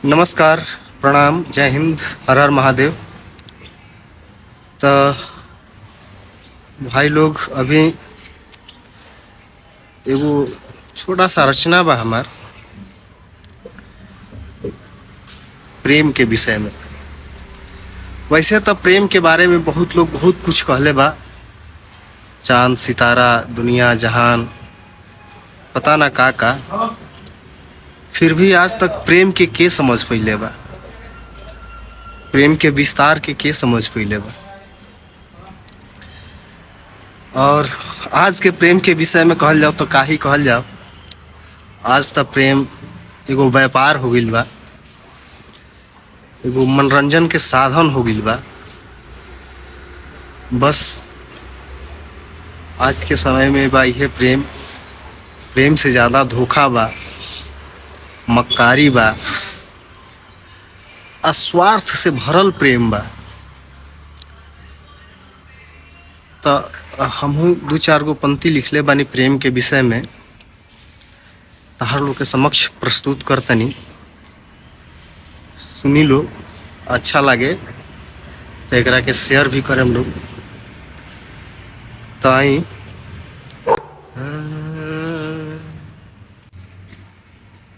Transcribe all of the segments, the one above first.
नमस्कार, प्रणाम, जय हिंद, हर हर महादेव। तो भाई लोग, अभी एगो छोटा सा रचना बा हमार प्रेम के विषय में। वैसे तो प्रेम के बारे में बहुत लोग बहुत कुछ कहले बा, चांद सितारा दुनिया जहान पता ना का। फिर भी आज तक प्रेम के समझ पइले बा, प्रेम के विस्तार के समझ पइले बा। और आज के प्रेम के विषय में कहल जाओ तो का ही कहल जाओ। आज तक प्रेम एगो व्यापार हो गइल बा, एगो मनोरंजन के साधन हो गइल बा। बस आज के समय में बा यह प्रेम से ज़्यादा धोखा बा, मक्कारी बा, अस्वार्थ से भरल प्रेम बा। तो हमहू दो चार गो पंक्ति लिखले बानी प्रेम के विषय में, तहार लोग के समक्ष प्रस्तुत करतनी। सुनी लो, अच्छा लगे तो एकरा के शेयर भी करें लोग। तो आई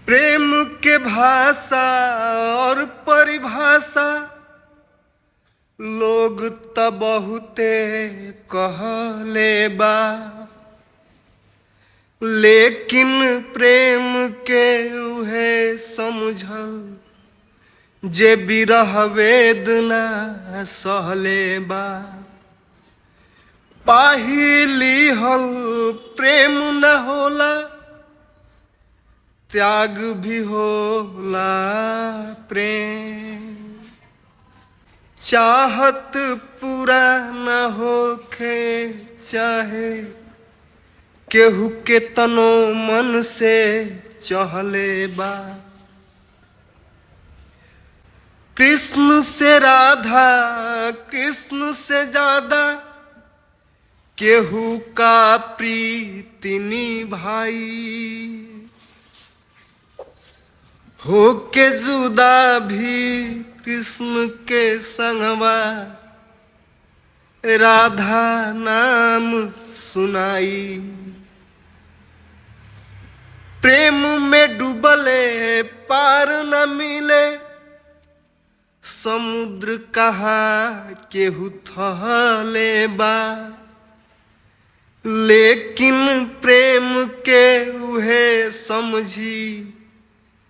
प्रेम के भाषा और परिभाषा लोग त बहुते कहले बा, लेकिन प्रेम के उहे समझल जे बिरह वेदना सहले बा। पाहिली हल प्रेम न होला, त्याग भी होला प्रेम। चाहत पूरा न होखे चाहे केहू के तनो मन से चहले बा। कृष्ण से राधा, कृष्ण से ज्यादा केहू का प्रीति निभाई। हो के जुदा भी कृष्ण के संगवा राधा नाम सुनाई। प्रेम में डूबले पार न मिले, समुद्र कहा केहू थहले बा। लेकिन प्रेम के उहे समझी